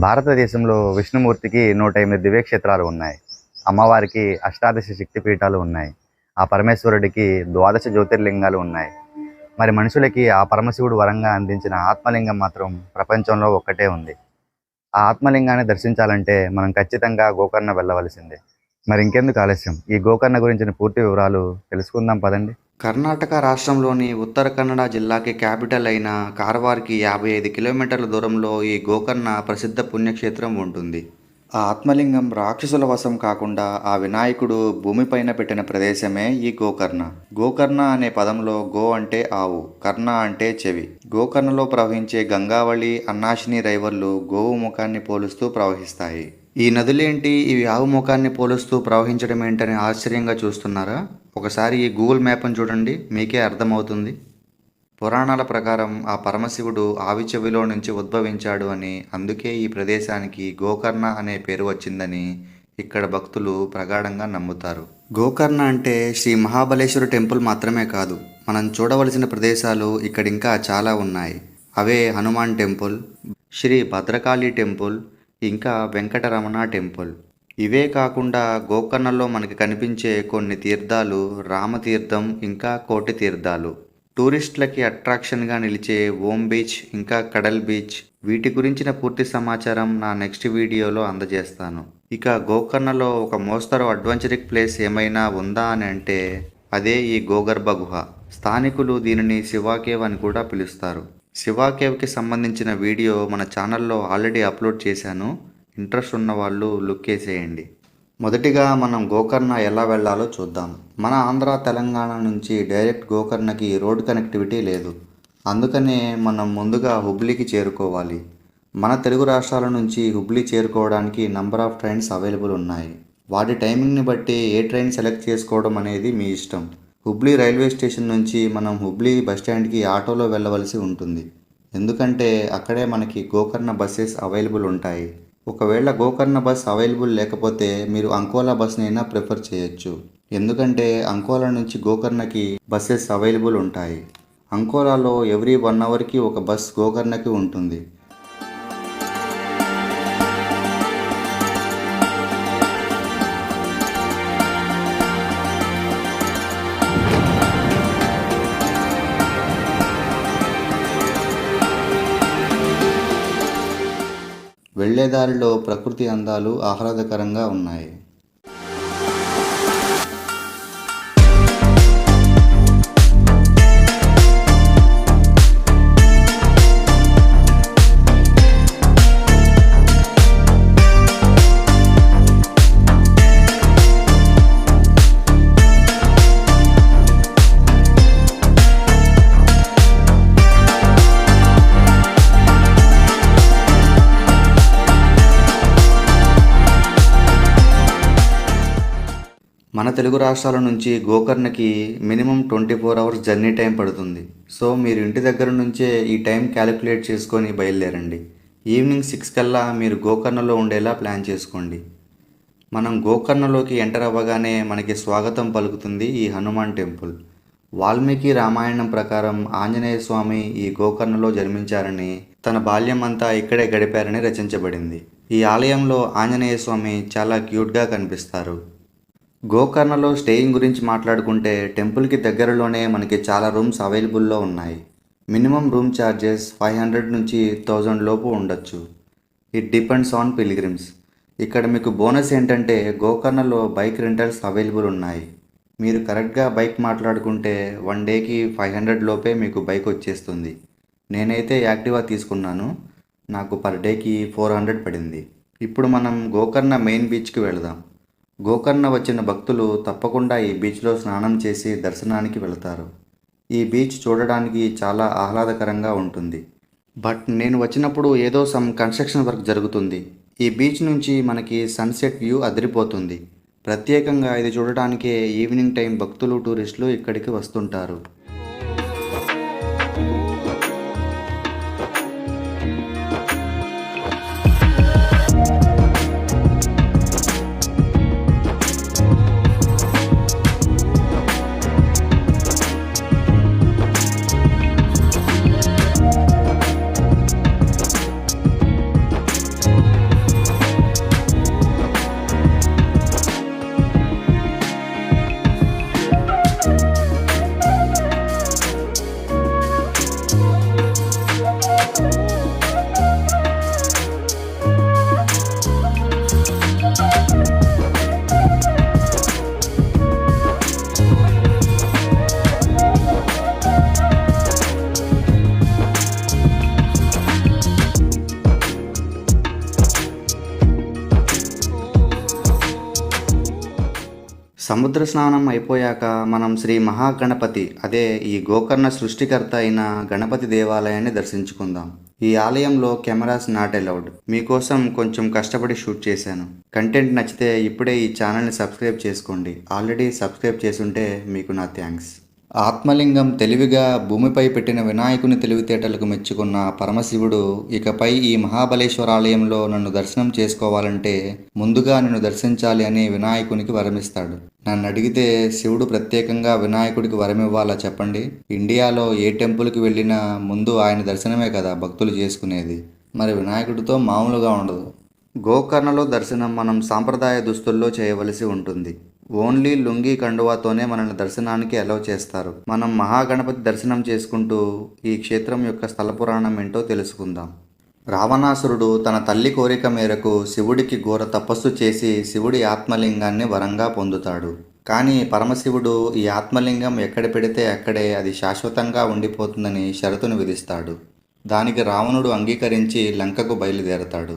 భారతదేశంలో విష్ణుమూర్తికి 108 దివ్యక్షేత్రాలు ఉన్నాయి. అమ్మవారికి అష్టాదశ శక్తిపీఠాలు ఉన్నాయి. ఆ పరమేశ్వరుడికి ద్వాదశ జ్యోతిర్లింగాలు ఉన్నాయి. మరి మనుషులకి ఆ పరమశివుడు వరంగా అందించిన ఆత్మలింగం మాత్రం ప్రపంచంలో ఒక్కటే ఉంది. ఆ ఆత్మలింగాన్ని దర్శించాలంటే మనం ఖచ్చితంగా గోకర్ణ వెళ్ళవలసిందే. మరి ఇంకెందుకు ఆలస్యం, ఈ గోకర్ణ గురించిన పూర్తి వివరాలు తెలుసుకుందాం పదండి. కర్ణాటక రాష్ట్రంలోని ఉత్తర కన్నడ జిల్లాకి క్యాపిటల్ అయిన కారవార్కి 55 కిలోమీటర్ల దూరంలో ఈ గోకర్ణ ప్రసిద్ధ పుణ్యక్షేత్రం ఉంటుంది. ఆ ఆత్మలింగం రాక్షసుల వశం కాకుండా ఆ వినాయకుడు భూమిపైన పెట్టిన ప్రదేశమే ఈ గోకర్ణ. గోకర్ణ అనే పదంలో గో అంటే ఆవు, కర్ణ అంటే చెవి. గోకర్ణలో ప్రవహించే గంగావళి, అన్నాశిని రైవర్లు గోవు ముఖాన్ని పోలుస్తూ ప్రవహిస్తాయి. ఈ నదులేంటి ఇవి ఆవు ముఖాన్ని పోలుస్తూ ప్రవహించడం ఏంటని ఆశ్చర్యంగా చూస్తున్నారా? ఒకసారి ఈ గూగుల్ మ్యాప్ను చూడండి, మీకే అర్థమవుతుంది. పురాణాల ప్రకారం ఆ పరమశివుడు ఆవి చెవిలో నుంచి ఉద్భవించాడు అని, అందుకే ఈ ప్రదేశానికి గోకర్ణ అనే పేరు వచ్చిందని ఇక్కడ భక్తులు ప్రగాఢంగా నమ్ముతారు. గోకర్ణ అంటే శ్రీ మహాబలేశ్వర టెంపుల్ మాత్రమే కాదు, మనం చూడవలసిన ప్రదేశాలు ఇక్కడ ఇంకా చాలా ఉన్నాయి. అవే హనుమాన్ టెంపుల్, శ్రీ భద్రకాళి టెంపుల్, ఇంకా వెంకటరమణ టెంపుల్. ఇవే కాకుండా గోకర్ణలో మనకి కనిపించే కొన్ని తీర్థాలు రామతీర్థం, ఇంకా కోటి తీర్థాలు. టూరిస్టులకి అట్రాక్షన్గా నిలిచే ఓం బీచ్, ఇంకా కడల్ బీచ్. వీటి గురించిన పూర్తి సమాచారం నా నెక్స్ట్ వీడియోలో అందజేస్తాను. ఇక గోకర్ణలో ఒక మోస్తరు అడ్వెంచరిక్ ప్లేస్ ఏమైనా ఉందా అని అంటే అదే ఈ గోగర్భ గుహ. స్థానికులు దీనిని శివా కేవ్ అని కూడా పిలుస్తారు. శివా కేవ్కి సంబంధించిన వీడియో మన ఛానల్లో ఆల్రెడీ అప్లోడ్ చేశాను. ఇంట్రెస్ట్ ఉన్న వాళ్ళు లుక్ వేసేయండి. మొదటిగా మనం గోకర్ణ ఎలా వెళ్ళాలో చూద్దాం. మన ఆంధ్ర తెలంగాణ నుంచి డైరెక్ట్ గోకర్ణకి రోడ్ కనెక్టివిటీ లేదు. అందుకనే మనం ముందుగా హుబ్లీకి చేరుకోవాలి. మన తెలుగు రాష్ట్రాల నుంచి హుబ్లీ చేరుకోవడానికి నంబర్ ఆఫ్ ట్రైన్స్ అవైలబుల్ ఉన్నాయి. వాటి టైమింగ్ని బట్టి ఏ ట్రైన్ సెలెక్ట్ చేసుకోవడం అనేది మీ ఇష్టం. హుబ్లీ రైల్వే స్టేషన్ నుంచి మనం హుబ్లీ బస్టాండ్కి ఆటోలో వెళ్ళవలసి ఉంటుంది. ఎందుకంటే అక్కడే మనకి గోకర్ణ బస్సెస్ అవైలబుల్ ఉంటాయి. ఒకవేళ గోకర్ణ బస్ అవైలబుల్ లేకపోతే మీరు అంకోలా బస్నైనా ప్రిఫర్ చేయొచ్చు. ఎందుకంటే అంకోలా నుంచి గోకర్ణకి బస్సెస్ అవైలబుల్ ఉంటాయి. అంకోలాలో ఎవ్రీ 1 అవర్కి ఒక బస్ గోకర్ణకి ఉంటుంది. వెళ్ళేదారిలో ప్రకృతి అందాలు ఆహ్లాదకరంగా ఉన్నాయి. మన తెలుగు రాష్ట్రాల నుంచి గోకర్ణకి మినిమం 24 అవర్స్ జర్నీ టైం పడుతుంది. సో మీరు ఇంటి దగ్గర నుంచే ఈ టైం క్యాలిక్యులేట్ చేసుకొని బయలుదేరండి. ఈవినింగ్ 6 కల్లా మీరు గోకర్ణలో ఉండేలా ప్లాన్ చేసుకోండి. మనం గోకర్ణలోకి ఎంటర్ అవ్వగానే మనకి స్వాగతం పలుకుతుంది ఈ హనుమాన్ టెంపుల్. వాల్మీకి రామాయణం ప్రకారం ఆంజనేయ స్వామి ఈ గోకర్ణలో జన్మించారని, తన బాల్యం అంతా ఇక్కడే గడిపారని రచించబడింది. ఈ ఆలయంలో ఆంజనేయ స్వామి చాలా క్యూట్గా కనిపిస్తారు. గోకర్ణలో స్టేయింగ్ గురించి మాట్లాడుకుంటే టెంపుల్కి దగ్గరలోనే మనకి చాలా రూమ్స్ అవైలబుల్లో ఉన్నాయి. మినిమం రూమ్ ఛార్జెస్ 500 నుంచి 1000 లోపు ఉండొచ్చు. It depends on pilgrims. ఇక్కడ మీకు బోనస్ ఏంటంటే గోకర్ణలో బైక్ రెంటల్స్ అవైలబుల్ ఉన్నాయి. మీరు కరెక్ట్గా బైక్ మాట్లాడుకుంటే 1 డేకి 500 లోపే మీకు బైక్ వచ్చేస్తుంది. నేనైతే యాక్టివా తీసుకున్నాను, నాకు పర్ డేకి 400 పడింది. ఇప్పుడు మనం గోకర్ణ మెయిన్ బీచ్కి వెళదాం. గోకర్ణ వచ్చిన భక్తులు తప్పకుండా ఈ బీచ్లో స్నానం చేసి దర్శనానికి వెళతారు. ఈ బీచ్ చూడడానికి చాలా ఆహ్లాదకరంగా ఉంటుంది. బట్ నేను వచ్చినప్పుడు ఏదో సమ్ కన్స్ట్రక్షన్ వర్క్ జరుగుతుంది. ఈ బీచ్ నుంచి మనకి సన్సెట్ వ్యూ అదిరిపోతుంది. ప్రత్యేకంగా ఇది చూడడానికే ఈవినింగ్ టైం భక్తులు, టూరిస్టులు ఇక్కడికి వస్తుంటారు. సముద్ర స్నానం అయిపోయాక మనం శ్రీ మహాగణపతి అదే ఈ గోకర్ణ సృష్టికర్త అయిన గణపతి దేవాలయాన్ని దర్శించుకుందాం. ఈ ఆలయంలో కెమెరాస్ నాట్ అలౌడ్. మీకోసం కొంచెం కష్టపడి షూట్ చేశాను. కంటెంట్ నచ్చితే ఇప్పుడే ఈ ఛానల్ని సబ్స్క్రైబ్ చేసుకోండి. ఆల్రెడీ సబ్స్క్రైబ్ చేసుంటే మీకు నా థ్యాంక్స్. ఆత్మలింగం తెలివిగా భూమిపై పెట్టిన వినాయకుని తెలివితేటలకు మెచ్చుకున్న పరమశివుడు ఇకపై ఈ మహాబలేశ్వరాలయంలో నన్ను దర్శనం చేసుకోవాలంటే ముందుగా నిన్ను దర్శించాలి అని వినాయకునికి వరమిస్తాడు. నన్ను అడిగితే శివుడు ప్రత్యేకంగా వినాయకుడికి వరమివ్వాలా చెప్పండి? ఇండియాలో ఏ టెంపుల్కి వెళ్ళినా ముందు ఆయన దర్శనమే కదా భక్తులు చేసుకునేది. మరి వినాయకుడితో మామూలుగా ఉండదు. గోకర్ణలో దర్శనం మనం సాంప్రదాయ దుస్తుల్లో చేయవలసి ఉంటుంది. ఓన్లీ లుంగీ కండువాతోనే మనల్ని దర్శనానికి అలౌ చేస్తారు. మనం మహాగణపతి దర్శనం చేసుకుంటూ ఈ క్షేత్రం యొక్క స్థల పురాణం ఏంటో తెలుసుకుందాం. రావణాసురుడు తన తల్లి కోరిక మేరకు శివుడికి ఘోర తపస్సు చేసి శివుడి ఆత్మలింగాన్ని వరంగా పొందుతాడు. కానీ పరమశివుడు ఈ ఆత్మలింగం ఎక్కడ పెడితే అక్కడే అది శాశ్వతంగా ఉండిపోతుందని షరతును విధిస్తాడు. దానికి రావణుడు అంగీకరించి లంకకు బయలుదేరతాడు.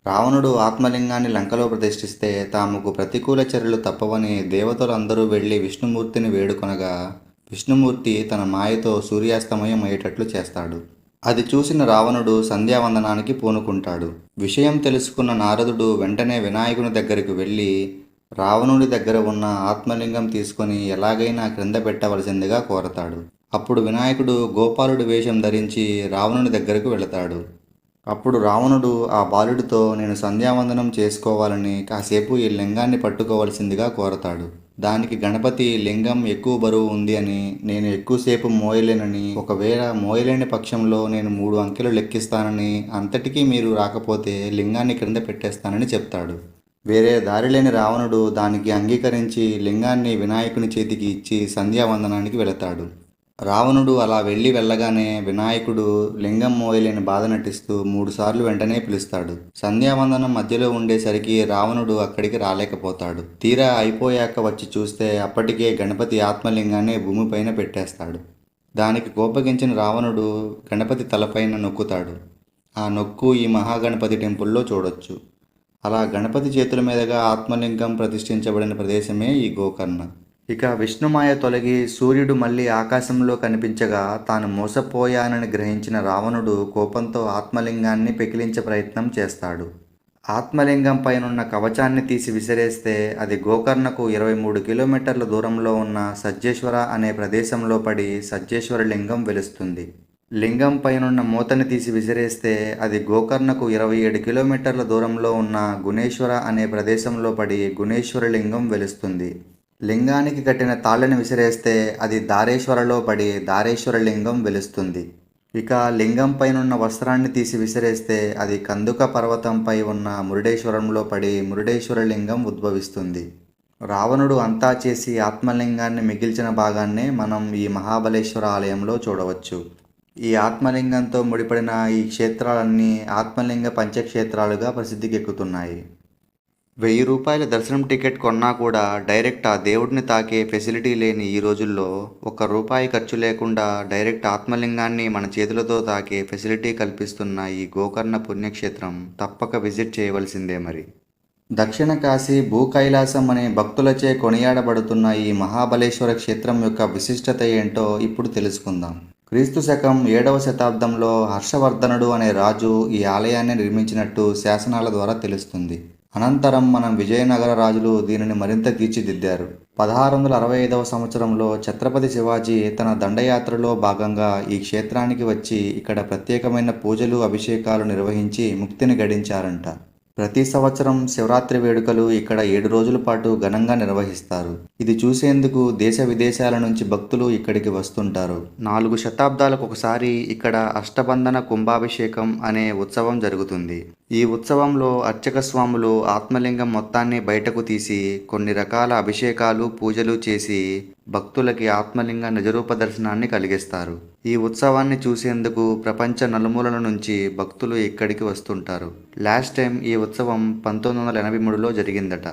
రావణుడు ఆత్మలింగాన్ని లంకలో ప్రతిష్ఠిస్తే తాముకు ప్రతికూల చర్యలు తప్పవని దేవతలందరూ వెళ్లి విష్ణుమూర్తిని వేడుకొనగా విష్ణుమూర్తి తన మాయతో సూర్యాస్తమయం అయ్యేటట్లు చేస్తాడు. అది చూసిన రావణుడు సంధ్యావందనానికి పూనుకుంటాడు. విషయం తెలుసుకున్న నారదుడు వెంటనే వినాయకుని దగ్గరికి వెళ్ళి రావణుడి దగ్గర ఉన్న ఆత్మలింగం తీసుకొని ఎలాగైనా క్రింద పెట్టవలసిందిగా కోరతాడు. అప్పుడు వినాయకుడు గోపాలుడి వేషం ధరించి రావణుని దగ్గరకు వెళతాడు. అప్పుడు రావణుడు ఆ బాలుడితో నేను సంధ్యావందనం చేసుకోవాలని కాసేపు ఈ లింగాన్ని పట్టుకోవలసిందిగా కోరతాడు. దానికి గణపతి లింగం ఎక్కువ బరువు ఉంది అని, నేను ఎక్కువసేపు మోయలేనని, ఒకవేళ మోయలేని పక్షంలో నేను 3 అంకెలు లెక్కిస్తానని, అంతటికీ మీరు రాకపోతే లింగాన్ని క్రింద పెట్టేస్తానని చెప్తాడు. వేరే దారి లేని రావణుడు దానికి అంగీకరించి లింగాన్ని వినాయకుని చేతికి ఇచ్చి సంధ్యావందనానికి వెళతాడు. రావణుడు అలా వెళ్ళగానే వినాయకుడు లింగం మోయలేని బాధ నటిస్తూ 3 సార్లు వెంటనే పిలుస్తాడు. సంధ్యావందనం మధ్యలో ఉండేసరికి రావణుడు అక్కడికి రాలేకపోతాడు. తీరా అయిపోయాక వచ్చి చూస్తే అప్పటికే గణపతి ఆత్మలింగాన్ని భూమిపైన పెట్టేస్తాడు. దానికి కోపగించిన రావణుడు గణపతి తలపైన నొక్కుతాడు. ఆ నొక్కు ఈ మహాగణపతి టెంపుల్లో చూడొచ్చు. అలా గణపతి చేతుల మీదుగా ఆత్మలింగం ప్రతిష్ఠించబడిన ప్రదేశమే ఈ గోకర్ణ. ఇక విష్ణుమాయ తొలగి సూర్యుడు మళ్ళీ ఆకాశంలో కనిపించగా తాను మోసపోయానని గ్రహించిన రావణుడు కోపంతో ఆత్మలింగాన్ని పెకిలించే ప్రయత్నం చేస్తాడు. ఆత్మలింగం పైనున్న కవచాన్ని తీసి విసిరేస్తే అది గోకర్ణకు 23 కిలోమీటర్ల దూరంలో ఉన్న సజ్జేశ్వర అనే ప్రదేశంలో పడి సజ్జేశ్వర లింగం వెలుస్తుంది. లింగం పైనున్న మూతని తీసి విసిరేస్తే అది గోకర్ణకు 27 కిలోమీటర్ల దూరంలో ఉన్న గుణేశ్వర అనే ప్రదేశంలో పడి గుణేశ్వర లింగం వెలుస్తుంది. లింగానికి కట్టిన తాళ్ళని విసిరేస్తే అది దారేశ్వరలో పడి దారేశ్వర లింగం వెలుస్తుంది. ఇక లింగం పైనున్న వస్త్రాన్ని తీసి విసిరేస్తే అది కందుక పర్వతంపై ఉన్న మురుడేశ్వరంలో పడి మురుడేశ్వర లింగం ఉద్భవిస్తుంది. రావణుడు అంతా చేసి ఆత్మలింగాన్ని మిగిల్చిన భాగాన్నే మనం ఈ మహాబలేశ్వర ఆలయంలో చూడవచ్చు. ఈ ఆత్మలింగంతో ముడిపడిన ఈ క్షేత్రాలన్నీ ఆత్మలింగ పంచక్షేత్రాలుగా ప్రసిద్ధికెక్కుతున్నాయి. 1000 రూపాయల దర్శనం టికెట్ కొన్నా కూడా డైరెక్ట్ ఆ దేవుడిని తాకే ఫెసిలిటీ లేని ఈ రోజుల్లో ₹1 ఖర్చు లేకుండా డైరెక్ట్ ఆత్మలింగాన్ని మన చేతులతో తాకే ఫెసిలిటీ కల్పిస్తున్న ఈ గోకర్ణ పుణ్యక్షేత్రం తప్పక విజిట్ చేయవలసిందే. మరి దక్షిణ కాశీ భూ కైలాసం అనే భక్తులచే కొనియాడబడుతున్న ఈ మహాబలేశ్వర క్షేత్రం యొక్క విశిష్టత ఏంటో ఇప్పుడు తెలుసుకుందాం. క్రీస్తు శకం 7వ శతాబ్దంలో హర్షవర్ధనుడు అనే రాజు ఈ ఆలయాన్ని నిర్మించినట్టు శాసనాల ద్వారా తెలుస్తుంది. అనంతరం మనం విజయనగర రాజులు దీనిని మరింత తీర్చిదిద్దారు. 1665వ సంవత్సరంలో ఛత్రపతి శివాజీ తన దండయాత్రలో భాగంగా ఈ క్షేత్రానికి వచ్చి ఇక్కడ ప్రత్యేకమైన పూజలు అభిషేకాలు నిర్వహించి ముక్తిని గడించారంట. ప్రతి సంవత్సరం శివరాత్రి వేడుకలు ఇక్కడ 7 రోజుల పాటు ఘనంగా నిర్వహిస్తారు. ఇది చూసేందుకు దేశ విదేశాల నుంచి భక్తులు ఇక్కడికి వస్తుంటారు. 4 శతాబ్దాలకు ఒకసారి ఇక్కడ అష్టబంధన కుంభాభిషేకం అనే ఉత్సవం జరుగుతుంది. ఈ ఉత్సవంలో అర్చక స్వాములు ఆత్మలింగం మొత్తాన్ని బయటకు తీసి కొన్ని రకాల అభిషేకాలు పూజలు చేసి భక్తులకి ఆత్మలింగ నిజరూప దర్శనాన్ని కలిగిస్తారు. ఈ ఉత్సవాన్ని చూసేందుకు ప్రపంచ నలుమూలల నుంచి భక్తులు ఇక్కడికి వస్తుంటారు. లాస్ట్ టైం ఈ ఉత్సవం 1983లో జరిగిందట.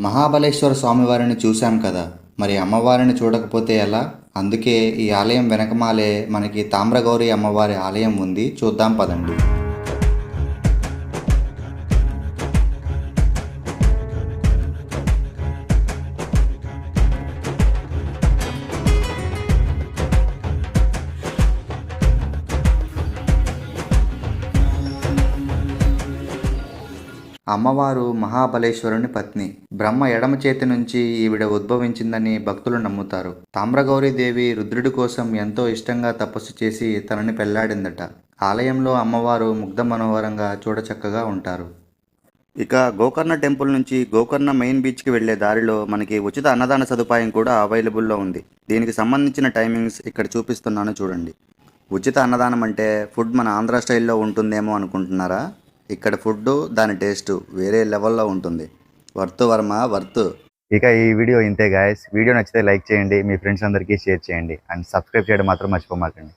మహాబలేశ్వర స్వామివారిని చూశాం కదా, మరి అమ్మవారిని చూడకపోతే ఎలా? అందుకే ఈ ఆలయం వెనకమాలే మనకి తామ్రగౌరి అమ్మవారి ఆలయం ఉంది. చూద్దాం పదండి. అమ్మవారు మహాబలేశ్వరుని పత్ని. బ్రహ్మ ఎడమ చేతి నుంచి ఈవిడ ఉద్భవించిందని భక్తులు నమ్ముతారు. తామ్రగౌరీదేవి రుద్రుడి కోసం ఎంతో ఇష్టంగా తపస్సు చేసి తనని పెళ్లాడిందట. ఆలయంలో అమ్మవారు ముగ్ధ మనోహరంగా చూడచక్కగా ఉంటారు. ఇక గోకర్ణ టెంపుల్ నుంచి గోకర్ణ మెయిన్ బీచ్కి వెళ్ళే దారిలో మనకి ఉచిత అన్నదాన సదుపాయం కూడా అవైలబుల్లో ఉంది. దీనికి సంబంధించిన టైమింగ్స్ ఇక్కడ చూపిస్తున్నాను చూడండి. ఉచిత అన్నదానం అంటే ఫుడ్ మన ఆంధ్ర స్టైల్లో ఉంటుందేమో అనుకుంటున్నారా? ఇక్కడ ఫుడ్ దాని టేస్ట్ వేరే లెవెల్లో ఉంటుంది. Worth Varma worth. ఇక ఈ వీడియో ఇంతే గాయస్. వీడియో నచ్చితే లైక్ చేయండి, మీ ఫ్రెండ్స్ అందరికీ షేర్ చేయండి అండ్ సబ్స్క్రైబ్ చేయడం మాత్రం మర్చిపోమాకండి.